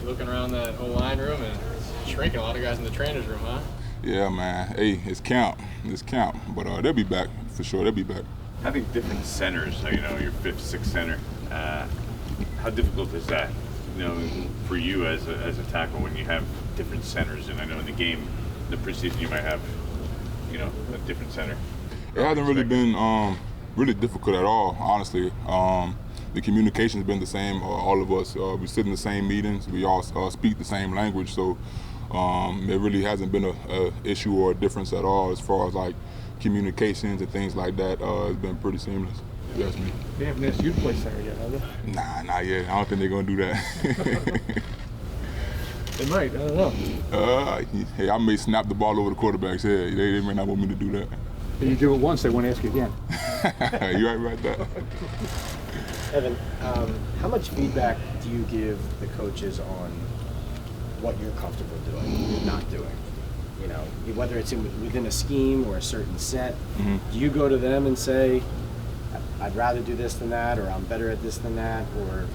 looking around that O-line room and shrinking a lot of guys in the trainer's room, huh? Yeah, man. Hey, it's camp. It's camp. But they'll be back for sure. They'll be back. Having different centers, your fifth, sixth center, how difficult is that? For you as a tackle when you have different centers, and I know in the game, the preseason you might have, a different center. It hasn't really been really difficult at all, honestly. The communication's been the same. All of us, we sit in the same meetings. We all speak the same language, so it really hasn't been a issue or a difference at all as far as like communications and things like that. It's been pretty seamless. Yes, me. They haven't asked you to play center yet, have they? Nah, not yet. I don't think they're gonna do that. They might. I don't know. Hey, I may snap the ball over the quarterback's head. They may not want me to do that. If you do it once, they won't ask you again. You're right about that. Evan, how much feedback do you give the coaches on what you're comfortable doing and not doing? Whether it's within a scheme or a certain set, do you go to them and say, I'd rather do this than that, or I'm better at this than that, or?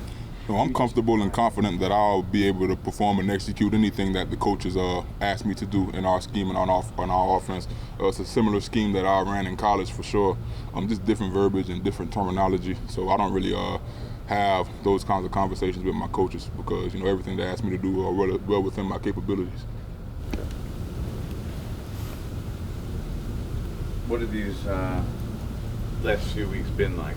No, I'm comfortable and confident that I'll be able to perform and execute anything that the coaches ask me to do in our scheme and on our offense. It's a similar scheme that I ran in college for sure. Just different verbiage and different terminology. So I don't really have those kinds of conversations with my coaches because everything they ask me to do are well within my capabilities. What have these last few weeks been like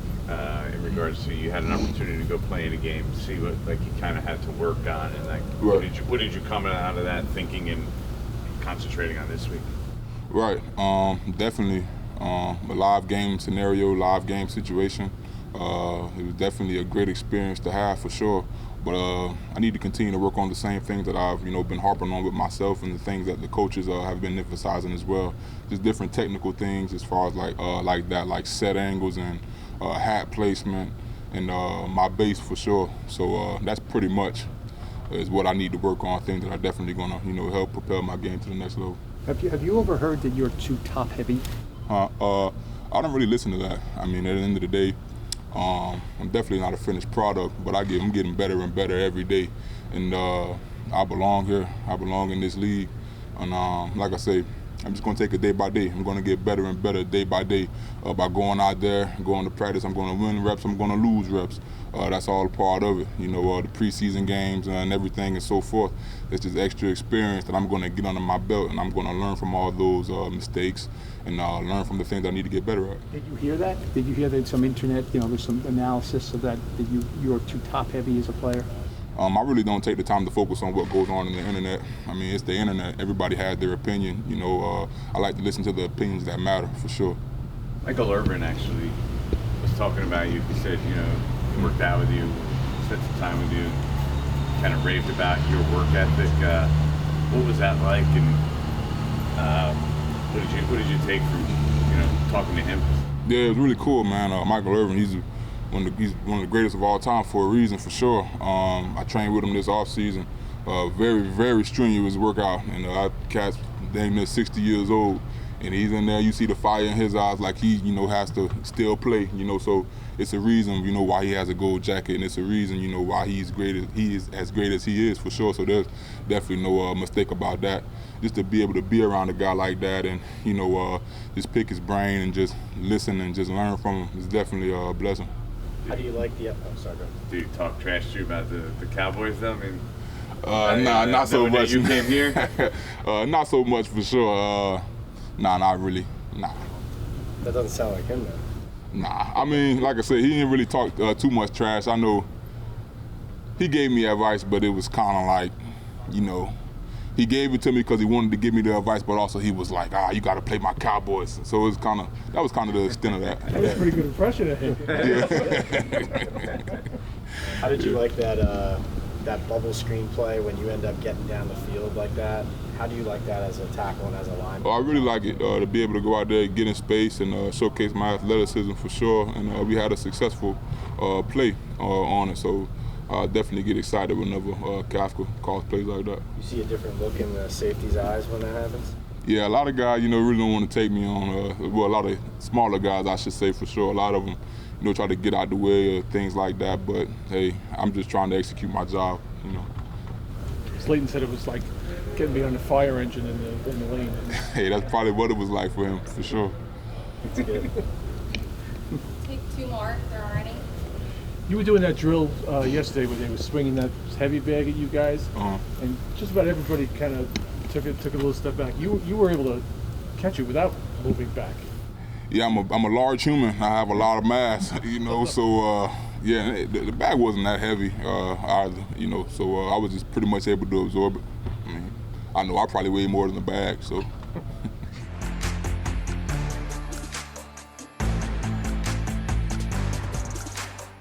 in regards to you had an opportunity to go play in a game, see what you kind of had to work on, and right. what did you come out of that thinking and concentrating on this week? Right, definitely a live game scenario, live game situation. It was definitely a great experience to have for sure. But I need to continue to work on the same things that I've been harping on with myself and the things that the coaches have been emphasizing as well. Just different technical things as far as like set angles and hat placement and my base for sure. So that's pretty much is what I need to work on. Things that are definitely gonna help propel my game to the next level. Have you ever heard that you're too top heavy? I don't really listen to that. I mean, at the end of the day, I'm definitely not a finished product, but I'm getting better and better every day. And I belong here. I belong in this league. And like I say, I'm just going to take it day by day. I'm going to get better and better day by day by going out there, going to practice. I'm going to win reps. I'm going to lose reps. That's all a part of it. The preseason games and everything and so forth. It's just extra experience that I'm going to get under my belt, and I'm going to learn from all those mistakes and learn from the things I need to get better at. Did you hear that? Did you hear that some internet, there's some analysis of that you're too top heavy as a player? I really don't take the time to focus on what goes on in the internet. I mean, it's the internet. Everybody has their opinion. I like to listen to the opinions that matter for sure. Michael Irvin actually was talking about you. He said, he worked out with you, spent some time with you, kind of raved about your work ethic. What was that like, and what did you take from talking to him? Yeah, it was really cool, man. Michael Irvin, he's one of the greatest of all time for a reason, for sure. I trained with him this off season. Very, very strenuous workout, and I catch dang near 60 years old, and he's in there. You see the fire in his eyes, like he, has to still play. So it's a reason, why he has a gold jacket, and it's a reason, why he is as great as he is, for sure. So there's definitely no mistake about that. Just to be able to be around a guy like that, and just pick his brain and just listen and just learn from him is definitely a blessing. How do you like the? Oh, sorry. Do you talk trash to you about the Cowboys, though? I mean, not so much. You came here? Not so much for sure. Not really. Nah. That doesn't sound like him, though. Nah. I mean, like I said, he didn't really talk too much trash. I know he gave me advice, but it was kind of like, he gave it to me because he wanted to give me the advice, but also he was like, you got to play my Cowboys. So it was that was kind of the extent of that. That was a pretty good impression of him. Yeah. How did you like that bubble screen play when you end up getting down the field like that? How do you like that as a tackle and as a lineman? I really like it, to be able to go out there, get in space, and showcase my athleticism for sure. And we had a successful play on it. So I definitely get excited whenever Kafka calls plays like that. You see a different look in the safety's eyes when that happens? Yeah, a lot of guys, really don't want to take me on. A lot of smaller guys, I should say, for sure. A lot of them, try to get out the way or things like that. But hey, I'm just trying to execute my job. Slayton said it was like getting behind a fire engine in the lane. Hey, that's probably what it was like for him, for sure. That's good. Take two more if there are any. You were doing that drill yesterday where they were swinging that heavy bag at you guys, and just about everybody kind of took a little step back. You were able to catch it without moving back. Yeah, I'm a large human. I have a lot of mass, you know. So yeah, the bag wasn't that heavy either, you know. So I was just pretty much able to absorb it. I mean, I know I probably weighed more than the bag, so.